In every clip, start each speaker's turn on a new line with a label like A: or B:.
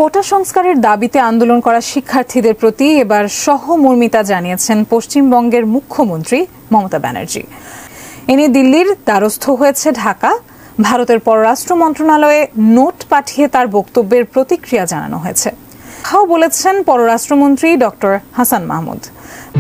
A: কোটা সংস্কারের দাবিতে আন্দোলন করা শিক্ষার্থীদের প্রতি এবার সহমর্মিতা জানিয়েছেন পশ্চিমবঙ্গের মুখ্যমন্ত্রী মমতা ব্যানার্জি। এ নিয়ে দিল্লির দ্বারস্থ হয়েছে ঢাকা। ভারতের পররাষ্ট্র মন্ত্রণালয়ে নোট পাঠিয়ে তার বক্তব্যের প্রতিক্রিয়া জানানো হয়েছে। বলেছেন পররাষ্ট্রমন্ত্রী ডক্টর হাসান মাহমুদ।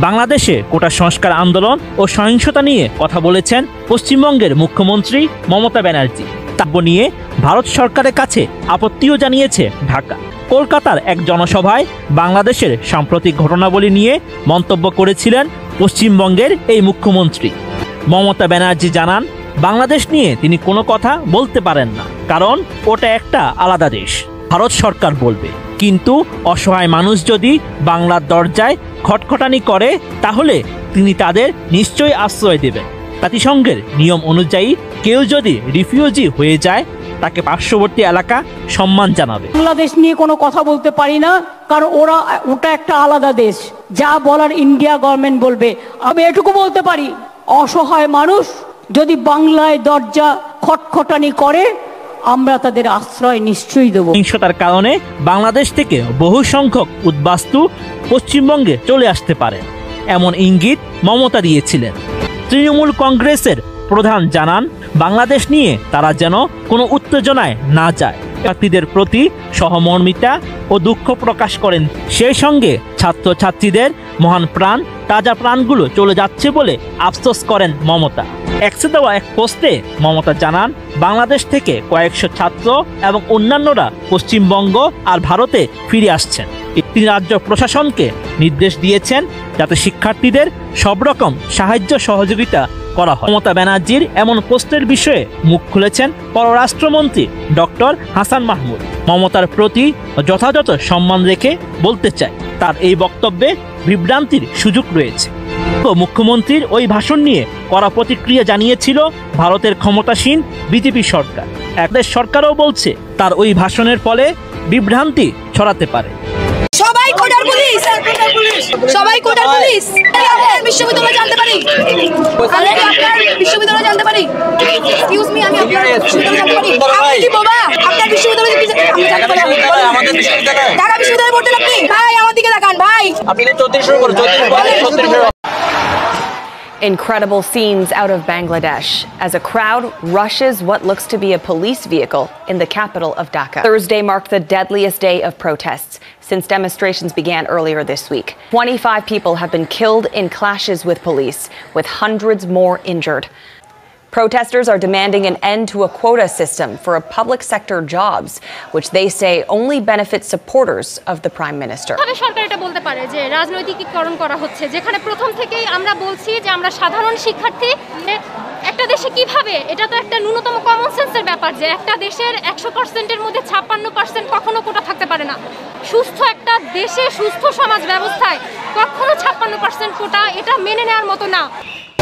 B: বাংলাদেশে কোটা সংস্কার আন্দোলন ও সহিংসতা নিয়ে কথা বলেছেন পশ্চিমবঙ্গের মুখ্যমন্ত্রী মমতা ব্যানার্জি। তাব নিয়ে ভারত সরকারের কাছে আপত্তিও জানিয়েছে ঢাকা। কলকাতার এক জনসভায় বাংলাদেশের সাম্প্রতিক ঘটনাবলী নিয়ে মন্তব্য করেছিলেন পশ্চিমবঙ্গের এই মুখ্যমন্ত্রী। মমতা ব্যানার্জি জানান, বাংলাদেশ নিয়ে তিনি কোনো কথা বলতে পারেন না, কারণ ওটা একটা আলাদা দেশ, ভারত সরকার বলবে। কিন্তু অসহায় মানুষ যদি বাংলার দরজায় খটখটানি করে তাহলে তিনি তাদের নিশ্চয়ই আশ্রয় দেবেন। জাতিসংঘের নিয়ম অনুযায়ী কেউ যদি রিফিউজি হয়ে যায় তাকে পার্শ্ববর্তী এলাকা সম্মান জানাবে।
C: বাংলাদেশ নিয়ে কোনো কথা বলতে পারি না, কারণ ওটা একটা আলাদা দেশ, যা বলার ইন্ডিয়া গভর্নমেন্ট বলবে। আমি এটুকু বলতে পারি, অসহায় মানুষ যদি বাংলায় দরজা খটখটানি করে আমরা তাদের আশ্রয় নিশ্চয়ই দেব।
B: সহিংসতার কারণে বাংলাদেশ থেকে বহু সংখ্যক উদ্বাস্তু পশ্চিমবঙ্গে চলে আসতে পারে, এমন ইঙ্গিত মমতা দিয়েছিলেন। তৃণমূল কংগ্রেসের প্রধান জানান, বাংলাদেশ নিয়ে তারা যেন কোনো উত্তেজনায় না যায়। ছাত্রীদের প্রতি সহমর্মিতা ও দুঃখ প্রকাশ করেন। সেই সঙ্গে ছাত্রছাত্রীদের মহান প্রাণ, তাজা প্রাণগুলো চলে যাচ্ছে বলে আফসোস করেন মমতা। এক্সে দেওয়া এক পোস্টে মমতা জানান, বাংলাদেশ থেকে কয়েকশো ছাত্র এবং অন্যান্যরা পশ্চিমবঙ্গ আর ভারতে ফিরে আসছেন। তিনি রাজ্য প্রশাসনকে নির্দেশ দিয়েছেন যাতে শিক্ষার্থীদের সব রকম সাহায্য সহযোগিতা করা হয়। মমতা ব্যানার্জির এমন পোস্টের বিষয়ে মুখ খুলেছেন পররাষ্ট্রমন্ত্রী ডক্টর হাসান মাহমুদ। মমতার প্রতি যথাযথ সম্মান রেখে বলতে চাই, তার এই বক্তব্যে বিভ্রান্তির সুযোগ রয়েছে। মুখ্যমন্ত্রীর ওই ভাষণ নিয়ে কড়া প্রতিক্রিয়া জানিয়েছিল ভারতের ক্ষমতাসীন বিজেপি সরকার। একদেশ সরকারও বলছে তার ওই ভাষণের ফলে বিভ্রান্তি ছড়াতে পারে।
D: সবাই কোটার পুলিশ, সবাই কোটার পুলিশ। আপনার বিশ্ববিদ্যালয় জানতে পারি, আপনার বিশ্ববিদ্যালয় জানতে পারি। এক্সকিউজ মি, আমি আপনার বিশ্ববিদ্যালয় জানতে পারি। আপনি কি বাবা? আপনার বিশ্ববিদ্যালয় আমি জানতে পারি। আমাদের বিশ্ববিদ্যালয়, ঢাকা বিশ্ববিদ্যালয়ে পড়তেন আপনি? ভাই আমার দিকে তাকান ভাই। আপনি 34 শুরু করুন, 34।
E: Incredible scenes out of Bangladesh as a crowd rushes what looks to be a police vehicle in the capital of Dhaka. Thursday marked the deadliest day of protests since demonstrations began earlier this week. 25 people have been killed in clashes with police, with hundreds more injured. Protesters are demanding an end to a quota system for public sector jobs, which they say only benefits supporters of the Prime Minister.
F: সরকার এটা বলতে পারে যে রাজনৈতিকীকরণ করা হচ্ছে, যেখানে প্রথম থেকেই আমরা বলছি যে আমরা সাধারণ শিক্ষার্থী। একটা দেশে কিভাবে, এটা তো একটা ন্যূনতম কমন সেন্সের ব্যাপার যে একটা দেশের 100%-এর মধ্যে 56% কখনো কোটা থাকতে পারে না। সুস্থ একটা দেশে, সুস্থ সমাজ ব্যবস্থায় কখনো 56% কোটা এটা মেনে নেওয়ার মতো না।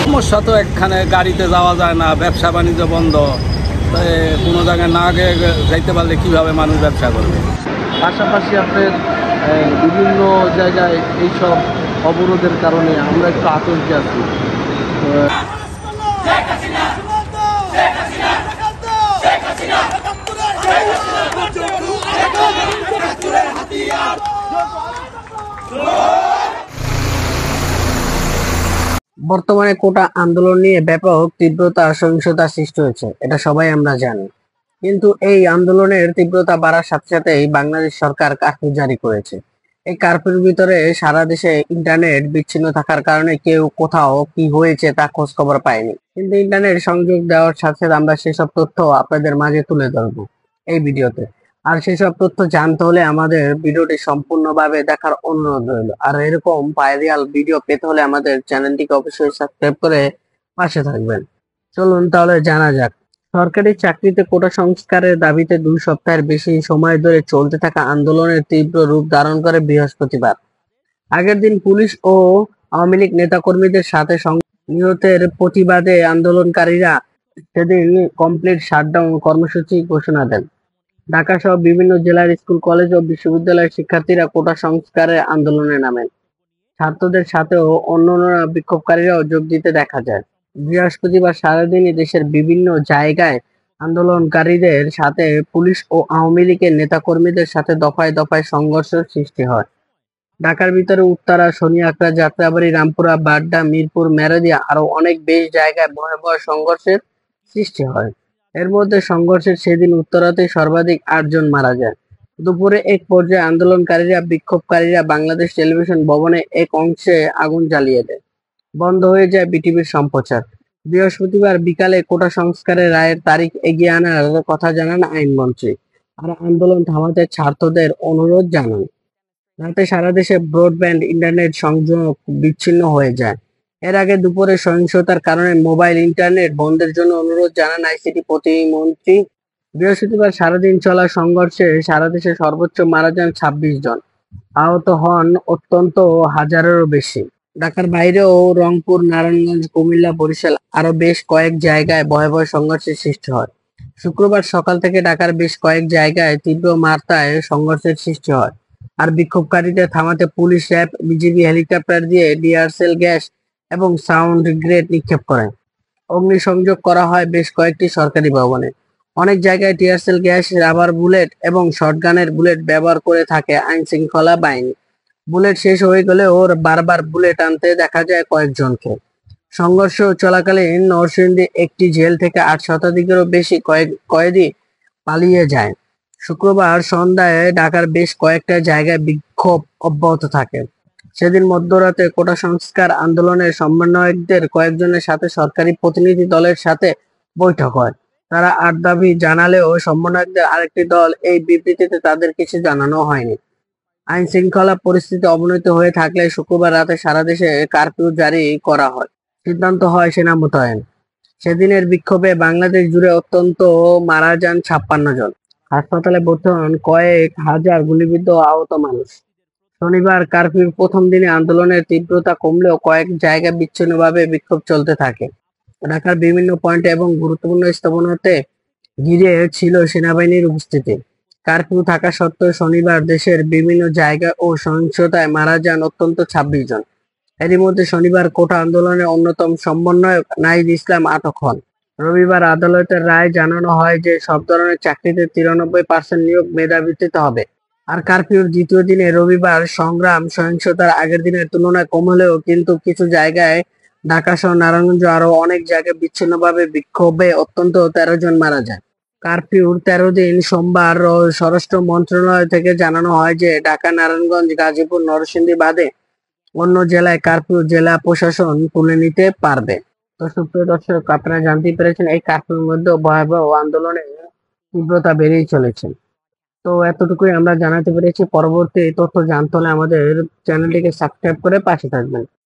G: সমস্যা তো এখানে গাড়িতে যাওয়া যায় না, ব্যবসা বাণিজ্য বন্ধ, কোনো জায়গায় না যাইতে পারলে কিভাবে মানুষ ব্যবসা করবে।
H: পাশাপাশি আপনার বিভিন্ন জায়গায় এইসব অবরোধের কারণে আমরা একটু আতঙ্কে আছি। বর্তমানে কোটা আন্দোলন নিয়ে ব্যাপক তীব্রতা সহিংসতা সৃষ্টি হয়েছে, এটা সবাই আমরা জানি। কিন্তু এই আন্দোলনের তীব্রতা বাড়ার সাথে সাথেই বাংলাদেশ সরকার কারফিউ জারি করেছে। এই কারফিউর ভিতরে সারা দেশে ইন্টারনেট বিচ্ছিন্ন থাকার কারণে কেউ কোথাও কি হয়েছে তা খোঁজ খবর পায়নি। কিন্তু ইন্টারনেট সংযোগ দেওয়ার সাথে সাথে আমরা সেসব তথ্য আপনাদের মাঝে তুলে ধরবো এই ভিডিওতে। আর সেসব তথ্য জানতে হলে আমাদের ভিডিওটি সম্পূর্ণভাবে দেখার অনুরোধ রইল। আর এরকম ভাইরাল ভিডিও পেতে হলে আমাদের চ্যানেলটিকে অবশ্যই সাবস্ক্রাইব করে পাশে থাকবেন। চলুন তাহলে জানা যাক। সরকারি চাকরিতে কোটা সংস্কারের দাবিতে 2 সপ্তাহের বেশি সময় ধরে চলতে থাকা আন্দোলনের তীব্র রূপ ধারণ করে বৃহস্পতিবার। আগের দিন পুলিশ ও আওয়ামী লীগ নেতাকর্মীদের সাথে নিহতের প্রতিবাদে আন্দোলনকারীরা সেদিন কমপ্লিট শাটডাউন কর্মসূচি ঘোষণা দেন। ঢাকা সহ বিভিন্ন জেলার স্কুল, কলেজ ও বিশ্ববিদ্যালয়ের শিক্ষার্থীরা কোটা সংস্কারের আন্দোলনে নামেন। ছাত্রদের সাথেও অন্যান্য বিক্ষোভকারীরাও যোগ দিতে দেখা যায়। বৃহস্পতিবার সারাদিনই দেশের বিভিন্ন জায়গায় আন্দোলনকারীদের সাথে পুলিশ ও আওয়ামী লীগের নেতাকর্মীদের সাথে দফায় দফায় সংঘর্ষের সৃষ্টি হয়। ঢাকার ভিতরে উত্তরা, শনিয়াকড়া, যাত্রাবাড়ী, রামপুরা, বাড্ডা, মিরপুর, মেরাদিয়া আরো অনেক বেশ জায়গায় ভয়াবহ সংঘর্ষের সৃষ্টি হয়। এর মধ্যে সংঘর্ষের সেদিন উত্তরাতে সর্বাধিক 8 জন মারা যায়। দুপুরে এক পর্যায়ে আন্দোলনকারীরা বিক্ষোভকারীরা বাংলাদেশ টেলিভিশন ভবনে এক অংশে আগুন জ্বালিয়ে দেয়। বন্ধ হয়ে যায় বিটিভির সম্প্রচার। বৃহস্পতিবার বিকালে কোটা সংস্কারের রায়ের তারিখ এগিয়ে আনার কথা জানান আইনমন্ত্রী আর আন্দোলন থামাতে ছাত্রদের অনুরোধ জানান। রাতে সারা দেশে ব্রডব্যান্ড ইন্টারনেট সংযোগ বিচ্ছিন্ন হয়ে যায়। এর আগে দুপুরে সহিংসতার কারণে মোবাইল ইন্টারনেট বন্ধের জন্য অনুরোধ জানান আইসিটি প্রতিমন্ত্রী। বৃহস্পতিবার সারাদিন চলা সংঘর্ষে সারা দেশে সর্বোচ্চ মারা যান 26 জন, আহত হন অত্যন্ত হাজারেরও বেশি। ঢাকার বাইরেও রংপুর, নারায়ণগঞ্জ, কুমিল্লা, বরিশাল আরো বেশ কয়েক জায়গায় ভয়াবহ সংঘর্ষের সৃষ্টি হয়। শুক্রবার সকাল থেকে ঢাকার বেশ কয়েক জায়গায় তীব্র মাত্রায় সংঘর্ষের সৃষ্টি হয়। আর বিক্ষোভকারীদের থামাতে পুলিশ, র্যাব, বিজিবি হেলিকপ্টার দিয়ে ডিয়ারসেল গ্যাস এবং সাউন্ড গ্রেনেড নিক্ষেপ করে অগ্নিসংযোগ করা হয় বেশ কয়েকটি সরকারি ভবনে। অনেক জায়গায় টিয়ারশেল গ্যাস, রাবার বুলেট এবং শটগানের বুলেট ব্যবহার করে থাকে আইন শৃঙ্খলা বাহিনী। বুলেট শেষ হয়ে গেলে ওর বারবার বুলেট আনতে দেখা যায় কয়েকজনকে। সংঘর্ষ চলাকালীন নরসিংদী একটি জেল থেকে 8 শতাধিকেরও বেশি কয়েদি পালিয়ে যায়। শুক্রবার সন্ধ্যায় ঢাকার বেশ কয়েকটা জায়গায় বিক্ষোভ অব্যাহত থাকে। সেদিন মধ্যরাতে কোটা সংস্কার আন্দোলনের সমন্বয়কদের কয়েকজনের সাথে সরকারি প্রতিনিধি দলের সাথে বৈঠক হয়। তারা 8 দাবি জানালেও সমন্বয়কদের আরেকটি দল এই বিবৃতিতে তাদের কিছু জানানো হয়নি। আইন শৃঙ্খলা পরিস্থিতি অবনতি হয়ে থাকলে শুক্রবার রাতে সারা দেশে কারফিউ জারি করা হয়। সিদ্ধান্ত হয় সেনা মোতায়েন। সেদিনের বিক্ষোভে বাংলাদেশ জুড়ে অত্যন্ত মারা যান 56 জন। হাসপাতালে ভর্তি হন কয়েক হাজার গুলিবিদ্ধ আহত মানুষ। শনিবার কারফিউর প্রথম দিনে আন্দোলনের তীব্রতা কমলেও কয়েক জায়গায় বিচ্ছিন্নভাবে বিক্ষোভ চলতে থাকে। ঢাকার বিভিন্ন পয়েন্টে এবং গুরুত্বপূর্ণ স্থাপনাতে ঘিরে ছিল সেনাবাহিনীর উপস্থিতি। কারফিউ থাকা সত্ত্বেও শনিবার দেশের বিভিন্ন জায়গায় ও সহিংসতায় মারা যান অন্তত 26 জন। এরই মধ্যে শনিবার কোটা আন্দোলনের অন্যতম সমন্বয়ক নাহিদ ইসলাম আটক হন। রবিবার আদালতের রায় জানানো হয় যে সব ধরনের চাকরিতে 93% নিয়োগ মেধাভিত্তিতে হবে। আর কারফিউর দ্বিতীয় দিনে রবিবার সংগ্রাম সহিংসতার আগের দিনের তুলনায় কম হলেও কিন্তু কিছু জায়গায় ঢাকা সহ নারায়ণগঞ্জ আরো অনেক জায়গায় বিচ্ছিন্নভাবে বিক্ষোভে অন্তত 13 জন মারা যায়। কারফিউর 13 দিন সোমবার স্বরাষ্ট্র মন্ত্রণালয় থেকে জানানো হয় যে ঢাকা, নারায়ণগঞ্জ, গাজীপুর, নরসিংদী বাদে অন্য জেলায় কারফিউ জেলা প্রশাসন তুলে নিতে পারবে। তো সুপ্রিয় দর্শক, আপনারা জানতে পেরেছেন এই কারফিউর মধ্যে ভয়াবহ আন্দোলনের তীব্রতা বেড়েই চলেছে। তো এতটুকুই আমরা জানাতে পেরেছি। পরবর্তী তথ্য জানতে হলে আমাদের চ্যানেলটিকে সাবস্ক্রাইব করে পাশে থাকবেন।